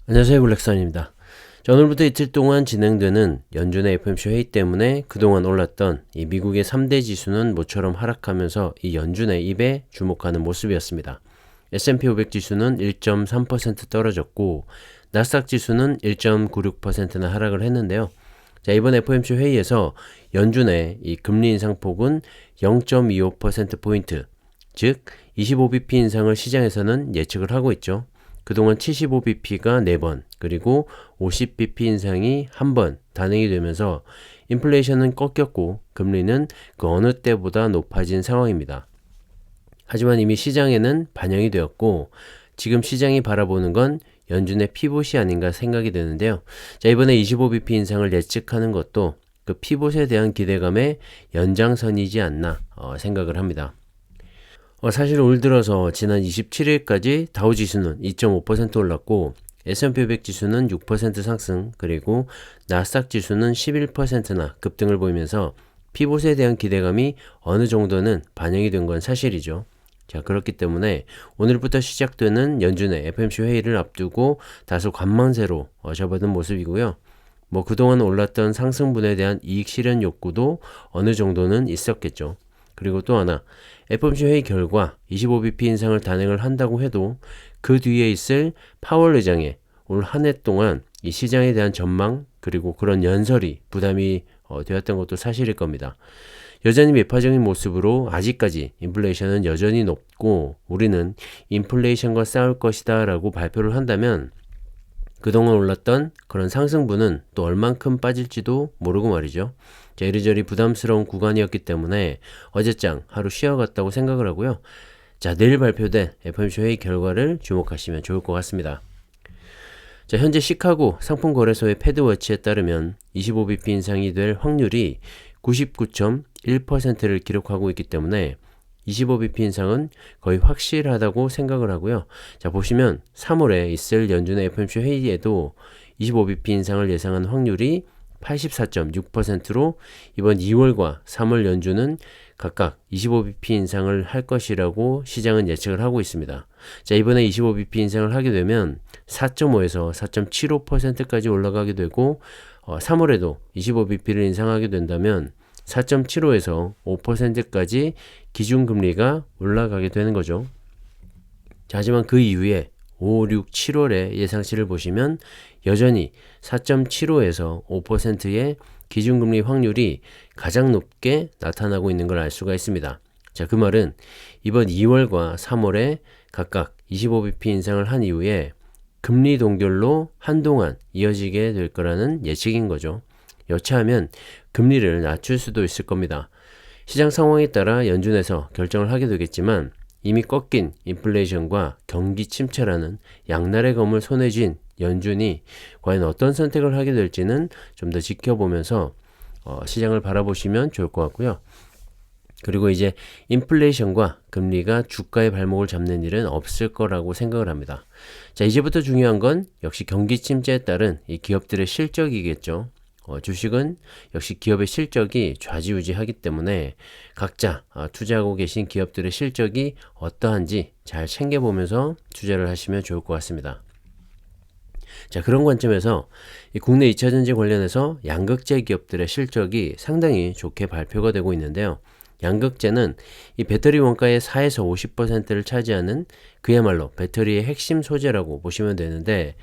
안녕하세요, 블랙선입니다. 자, 오늘부터 이틀 동안 진행되는 연준의 FOMC 회의 때문에 그동안 올랐던 이 미국의 3대 지수는 모처럼 하락하면서 이 연준의 입에 주목하는 모습이었습니다. S&P 500 지수는 1.3% 떨어졌고 나스닥 지수는 1.96%나 하락을 했는데요. 자, 이번 FOMC 회의에서 연준의 이 금리 인상폭은 0.25%포인트, 즉 25bp 인상을 시장에서는 예측을 하고 있죠. 그동안 75bp가 4번, 그리고 50bp 인상이 1번 단행이 되면서 인플레이션은 꺾였고 금리는 그 어느 때보다 높아진 상황입니다. 하지만 이미 시장에는 반영이 되었고 지금 시장이 바라보는 건 연준의 피봇이 아닌가 생각이 되는데요. 자, 이번에 25bp 인상을 예측하는 것도 그 피봇에 대한 기대감의 연장선이지 않나 생각을 합니다. 사실 올 들어서 지난 27일까지 다우지수는 2.5% 올랐고 S&P 500 지수는 6% 상승, 그리고 나스닥 지수는 11%나 급등을 보이면서 피봇에 대한 기대감이 어느 정도는 반영이 된 건 사실이죠. 자, 그렇기 때문에 오늘부터 시작되는 연준의 FOMC 회의를 앞두고 다소 관망세로 접어든 모습이고요. 그동안 올랐던 상승분에 대한 이익 실현 욕구도 어느 정도는 있었겠죠. 그리고 또 하나, FOMC 회의 결과 25bp 인상을 단행을 한다고 해도 그 뒤에 있을 파월 의장의 올 한 해 동안 이 시장에 대한 전망, 그리고 그런 연설이 부담이 되었던 것도 사실일 겁니다. 여전히 매파적인 모습으로 아직까지 인플레이션은 여전히 높고 우리는 인플레이션과 싸울 것이다 라고 발표를 한다면 그동안 올랐던 그런 상승분은 또 얼만큼 빠질지도 모르고 말이죠. 자, 이리저리 부담스러운 구간이었기 때문에 어제장 하루 쉬어갔다고 생각을 하고요. 자, 내일 발표된 FOMC 회의 결과를 주목하시면 좋을 것 같습니다. 자, 현재 시카고 상품거래소의 패드워치에 따르면 25bp 인상이 될 확률이 99.1%를 기록하고 있기 때문에 25bp 인상은 거의 확실하다고 생각을 하고요. 자, 보시면 3월에 있을 연준의 FOMC 회의에도 25bp 인상을 예상한 확률이 84.6%로 이번 2월과 3월 연준은 각각 25bp 인상을 할 것이라고 시장은 예측을 하고 있습니다. 자, 이번에 25bp 인상을 하게 되면 4.5에서 4.75%까지 올라가게 되고 3월에도 25bp를 인상하게 된다면 4.75에서 5%까지 기준금리가 올라가게 되는 거죠. 자, 하지만 그 이후에 5, 6, 7월의 예상치를 보시면 여전히 4.75에서 5%의 기준금리 확률이 가장 높게 나타나고 있는 걸 알 수가 있습니다. 자, 그 말은 이번 2월과 3월에 각각 25bp 인상을 한 이후에 금리 동결로 한동안 이어지게 될 거라는 예측인 거죠. 여차하면 금리를 낮출 수도 있을 겁니다. 시장 상황에 따라 연준에서 결정을 하게 되겠지만 이미 꺾인 인플레이션과 경기 침체라는 양날의 검을 손에 쥔 연준이 과연 어떤 선택을 하게 될지는 좀 더 지켜보면서 시장을 바라보시면 좋을 것 같고요. 그리고 이제 인플레이션과 금리가 주가의 발목을 잡는 일은 없을 거라고 생각을 합니다. 자, 이제부터 중요한 건 역시 경기 침체에 따른 이 기업들의 실적이겠죠. 주식은 역시 기업의 실적이 좌지우지하기 때문에 각자 투자하고 계신 기업들의 실적이 어떠한지 잘 챙겨보면서 투자를 하시면 좋을 것 같습니다. 자, 그런 관점에서 이 국내 2차전지 관련해서 양극재 기업들의 실적이 상당히 좋게 발표가 되고 있는데요. 양극재는 이 배터리 원가의 4에서 50%를 차지하는 그야말로 배터리의 핵심 소재라고 보시면 되는데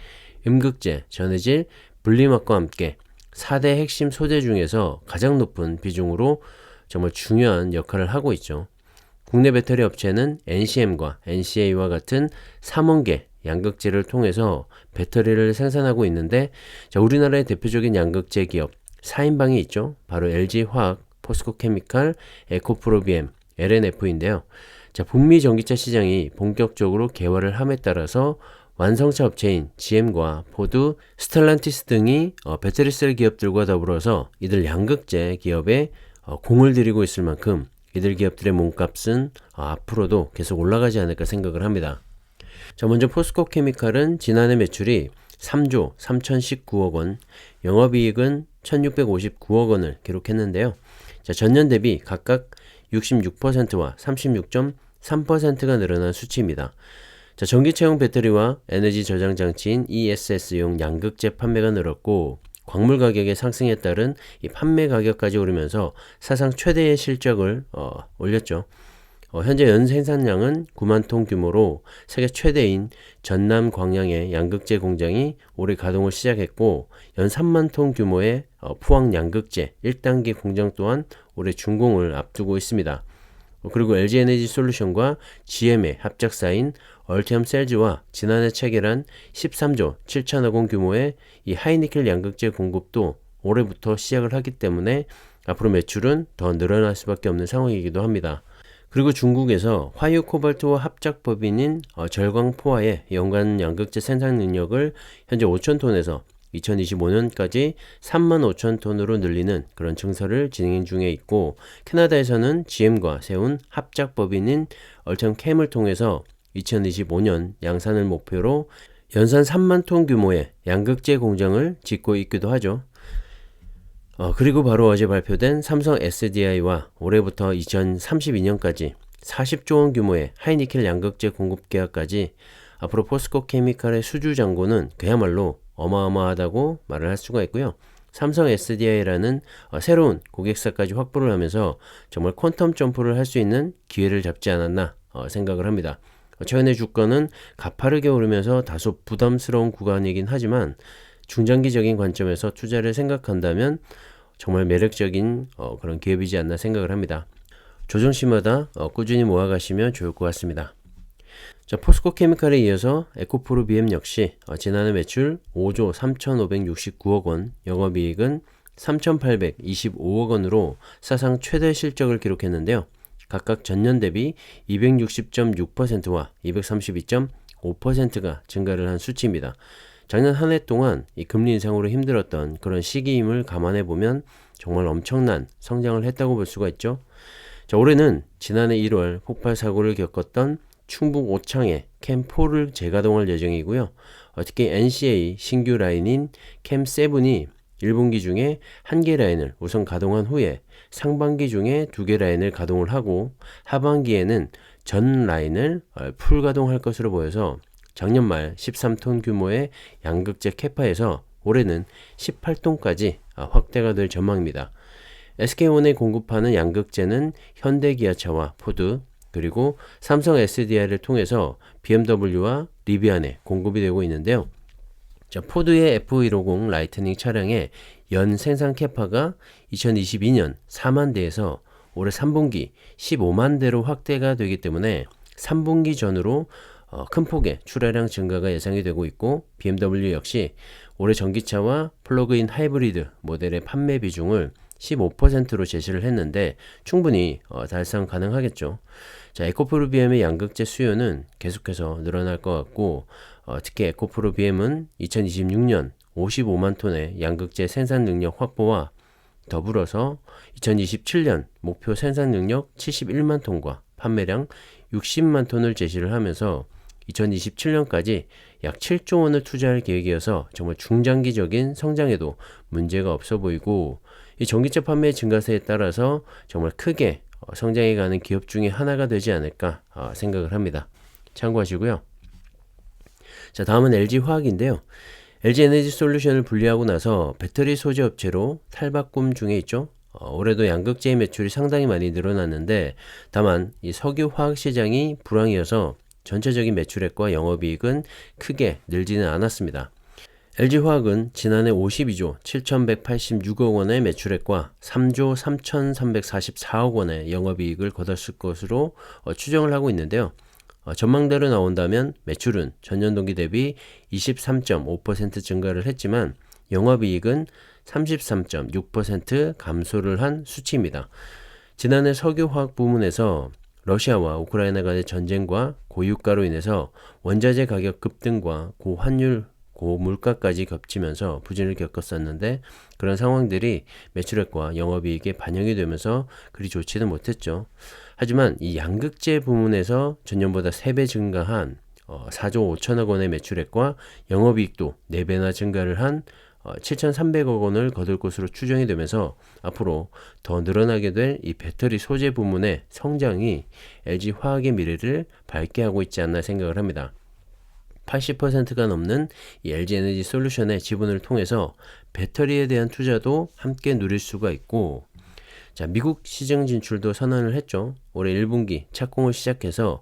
음극재, 전해질, 분리막과 함께 4대 핵심 소재 중에서 가장 높은 비중으로 정말 중요한 역할을 하고 있죠. 국내 배터리 업체는 NCM과 NCA와 같은 3원계 양극재를 통해서 배터리를 생산하고 있는데 자, 우리나라의 대표적인 양극재 기업 4인방이 있죠. 바로 LG화학, 포스코케미칼, 에코프로비엠, LNF인데요. 자, 북미 전기차 시장이 본격적으로 개화를 함에 따라서 완성차 업체인 GM과 포드, 스텔란티스 등이 배터리셀 기업들과 더불어서 이들 양극재 기업에 공을 들이고 있을 만큼 이들 기업들의 몸값은 앞으로도 계속 올라가지 않을까 생각을 합니다. 자, 먼저 포스코케미칼은 지난해 매출이 3조 3019억 원, 영업이익은 1659억 원을 기록했는데요. 자, 전년 대비 각각 66%와 36.3%가 늘어난 수치입니다. 자, 전기차용 배터리와 에너지 저장 장치인 ESS용 양극재 판매가 늘었고 광물 가격의 상승에 따른 이 판매 가격까지 오르면서 사상 최대의 실적을 올렸죠. 현재 연 생산량은 9만 톤 규모로 세계 최대인 전남 광양의 양극재 공장이 올해 가동을 시작했고 연 3만 톤 규모의 포항 양극재 1단계 공장 또한 올해 준공을 앞두고 있습니다. 그리고 LG에너지 솔루션과 GM의 합작사인 얼티엄 셀즈와 지난해 체결한 13조 7천억 원 규모의 이 하이니켈 양극재 공급도 올해부터 시작을 하기 때문에 앞으로 매출은 더 늘어날 수밖에 없는 상황이기도 합니다. 그리고 중국에서 화유 코발트와 합작 법인인 절광포화의 연간 양극재 생산 능력을 현재 5,000톤에서 2025년까지 35,000톤으로 늘리는 그런 증설을 진행 중에 있고 캐나다에서는 GM과 세운 합작 법인인 얼텀캠을 통해서 2025년 양산을 목표로 연산 3만 톤 규모의 양극재 공장을 짓고 있기도 하죠. 그리고 바로 어제 발표된 삼성 SDI와 올해부터 2032년까지 40조 원 규모의 하이니켈 양극재 공급 계약까지 앞으로 포스코 케미칼의 수주 잔고는 그야말로 어마어마하다고 말을 할 수가 있고요. 삼성 SDI라는 새로운 고객사까지 확보를 하면서 정말 퀀텀 점프를 할 수 있는 기회를 잡지 않았나 생각을 합니다. 최근의 주가는 가파르게 오르면서 다소 부담스러운 구간이긴 하지만 중장기적인 관점에서 투자를 생각한다면 정말 매력적인 그런 기업이지 않나 생각을 합니다. 조정시마다 꾸준히 모아가시면 좋을 것 같습니다. 자, 포스코 케미칼에 이어서 에코프로 BM 역시 지난해 매출 5조 3,569억 원, 영업이익은 3,825억 원으로 사상 최대 실적을 기록했는데요. 각각 전년 대비 260.6%와 232.5%가 증가를 한 수치입니다. 작년 한 해 동안 이 금리 인상으로 힘들었던 그런 시기임을 감안해 보면 정말 엄청난 성장을 했다고 볼 수가 있죠. 자, 올해는 지난해 1월 폭발 사고를 겪었던 충북 오창의 캠4를 재가동할 예정이고요. 특히 NCA 신규 라인인 캠7이 1분기 중에 1개 라인을 우선 가동한 후에 상반기 중에 2개 라인을 가동을 하고 하반기에는 전 라인을 풀 가동할 것으로 보여서 작년 말 13톤 규모의 양극재 캐파에서 올해는 18톤까지 확대가 될 전망입니다. SK온에 공급하는 양극재는 현대기아차와 포드 그리고 삼성 SDI를 통해서 BMW와 리비안에 공급이 되고 있는데요. 자, 포드의 F150 라이트닝 차량의 연 생산 캐파가 2022년 4만 대에서 올해 3분기 15만 대로 확대가 되기 때문에 3분기 전후로 큰 폭의 출하량 증가가 예상이 되고 있고 BMW 역시 올해 전기차와 플러그인 하이브리드 모델의 판매 비중을 15%로 제시를 했는데 충분히 달성 가능하겠죠. 자, 에코프로 BM의 양극재 수요는 계속해서 늘어날 것 같고 특히 에코프로 BM은 2026년 55만 톤의 양극재 생산 능력 확보와 더불어서 2027년 목표 생산 능력 71만 톤과 판매량 60만 톤을 제시를 하면서 2027년까지 약 7조 원을 투자할 계획이어서 정말 중장기적인 성장에도 문제가 없어 보이고 이 전기차 판매 증가세에 따라서 정말 크게 성장해 가는 기업 중에 하나가 되지 않을까 생각을 합니다. 참고하시고요. 자, 다음은 LG화학인데요. LG에너지 솔루션을 분리하고 나서 배터리 소재 업체로 탈바꿈 중에 있죠. 올해도 양극재의 매출이 상당히 많이 늘어났는데 다만 이 석유 화학 시장이 불황이어서 전체적인 매출액과 영업이익은 크게 늘지는 않았습니다. LG화학은 지난해 52조 7,186억 원의 매출액과 3조 3,344억 원의 영업이익을 거뒀을 것으로 추정을 하고 있는데요. 전망대로 나온다면 매출은 전년 동기 대비 23.5% 증가를 했지만 영업이익은 33.6% 감소를 한 수치입니다. 지난해 석유화학 부문에서 러시아와 우크라이나 간의 전쟁과 고유가로 인해서 원자재 가격 급등과 고환율, 고물가까지 겹치면서 부진을 겪었었는데 그런 상황들이 매출액과 영업이익에 반영이 되면서 그리 좋지는 못했죠. 하지만 이 양극재 부문에서 전년보다 3배 증가한 4조 5천억 원의 매출액과 영업이익도 4배나 증가를 한 7,300억 원을 거둘 것으로 추정이 되면서 앞으로 더 늘어나게 될 이 배터리 소재 부문의 성장이 LG화학의 미래를 밝게 하고 있지 않나 생각을 합니다. 80%가 넘는 이 LG에너지 솔루션의 지분을 통해서 배터리에 대한 투자도 함께 누릴 수가 있고, 자, 미국 시장 진출도 선언을 했죠. 올해 1분기 착공을 시작해서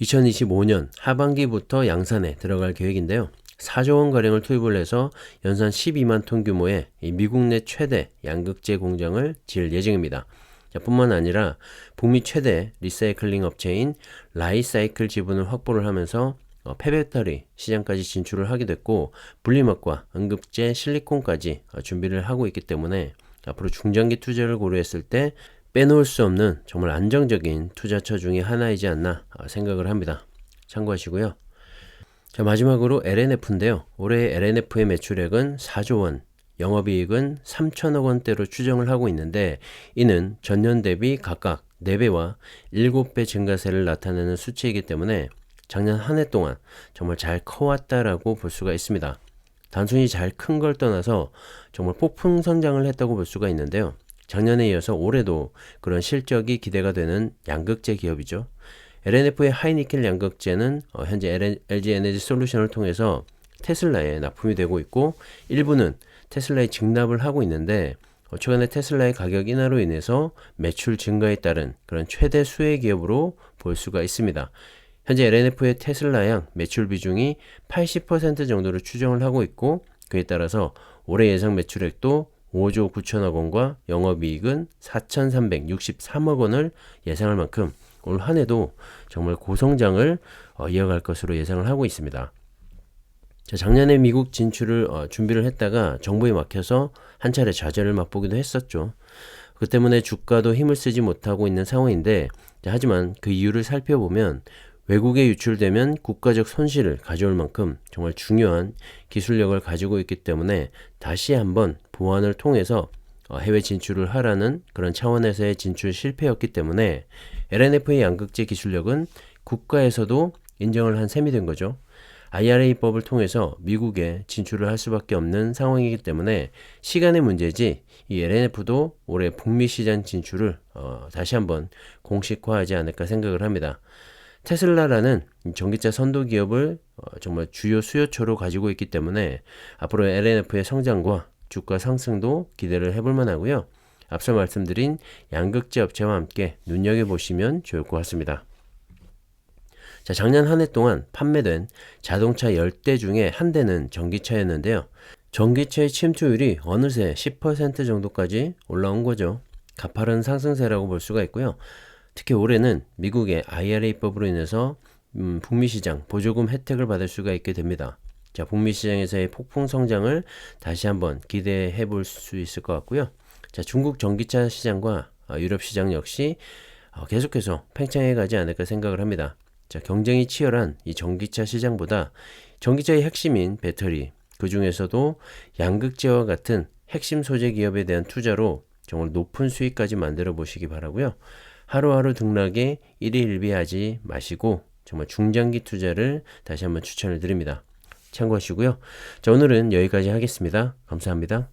2025년 하반기부터 양산에 들어갈 계획인데요. 4조 원가량을 투입을 해서 연산 12만 톤 규모의 이 미국 내 최대 양극재 공장을 지을 예정입니다. 자, 뿐만 아니라 북미 최대 리사이클링 업체인 라이사이클 지분을 확보를 하면서 폐배터리 시장까지 진출을 하게 됐고, 분리막과 응급재 실리콘까지 준비를 하고 있기 때문에 앞으로 중장기 투자를 고려했을 때 빼놓을 수 없는 정말 안정적인 투자처 중에 하나이지 않나 생각을 합니다. 참고하시고요. 자, 마지막으로 LNF인데요. 올해 LNF의 매출액은 4조 원, 영업이익은 3천억 원대로 추정을 하고 있는데, 이는 전년 대비 각각 4배와 7배 증가세를 나타내는 수치이기 때문에 작년 한 해 동안 정말 잘 커왔다라고 볼 수가 있습니다. 단순히 잘 큰 걸 떠나서 정말 폭풍 성장을 했다고 볼 수가 있는데요. 작년에 이어서 올해도 그런 실적이 기대가 되는 양극재 기업이죠. LNF의 하이니켈 양극재는 현재 LG 에너지 솔루션을 통해서 테슬라에 납품이 되고 있고, 일부는 테슬라에 직납을 하고 있는데, 최근에 테슬라의 가격 인하로 인해서 매출 증가에 따른 그런 최대 수혜 기업으로 볼 수가 있습니다. 현재 LNF의 테슬라양 매출 비중이 80% 정도를 추정을 하고 있고, 그에 따라서 올해 예상 매출액도 5조 9천억 원과 영업이익은 4,363억 원을 예상할 만큼 올 한 해도 정말 고성장을 이어갈 것으로 예상을 하고 있습니다. 자, 작년에 미국 진출을 준비를 했다가 정부에 막혀서 한 차례 좌절을 맛보기도 했었죠. 그 때문에 주가도 힘을 쓰지 못하고 있는 상황인데, 자, 하지만 그 이유를 살펴보면 외국에 유출되면 국가적 손실을 가져올 만큼 정말 중요한 기술력을 가지고 있기 때문에 다시 한번 보완을 통해서 해외 진출을 하라는 그런 차원에서의 진출 실패였기 때문에 LNF의 양극재 기술력은 국가에서도 인정을 한 셈이 된 거죠. IRA법을 통해서 미국에 진출을 할 수밖에 없는 상황이기 때문에 시간의 문제지, 이 LNF도 올해 북미 시장 진출을 다시 한번 공식화하지 않을까 생각을 합니다. 테슬라라는 전기차 선도 기업을 정말 주요 수요처로 가지고 있기 때문에 앞으로 LNF의 성장과 주가 상승도 기대를 해볼 만하고요. 앞서 말씀드린 양극재 업체와 함께 눈여겨보시면 좋을 것 같습니다. 자, 작년 한 해 동안 판매된 자동차 10대 중에 한 대는 전기차였는데요. 전기차의 침투율이 어느새 10% 정도까지 올라온 거죠. 가파른 상승세라고 볼 수가 있고요. 특히 올해는 미국의 IRA법으로 인해서 북미 시장 보조금 혜택을 받을 수가 있게 됩니다. 자, 북미 시장에서의 폭풍 성장을 다시 한번 기대해 볼 수 있을 것 같고요. 자, 중국 전기차 시장과 유럽 시장 역시 계속해서 팽창해 가지 않을까 생각을 합니다. 자, 경쟁이 치열한 이 전기차 시장보다 전기차의 핵심인 배터리, 그 중에서도 양극재와 같은 핵심 소재 기업에 대한 투자로 정말 높은 수익까지 만들어 보시기 바라고요. 하루하루 등락에 일희일비하지 마시고 정말 중장기 투자를 다시 한번 추천을 드립니다. 참고하시고요. 자, 오늘은 여기까지 하겠습니다. 감사합니다.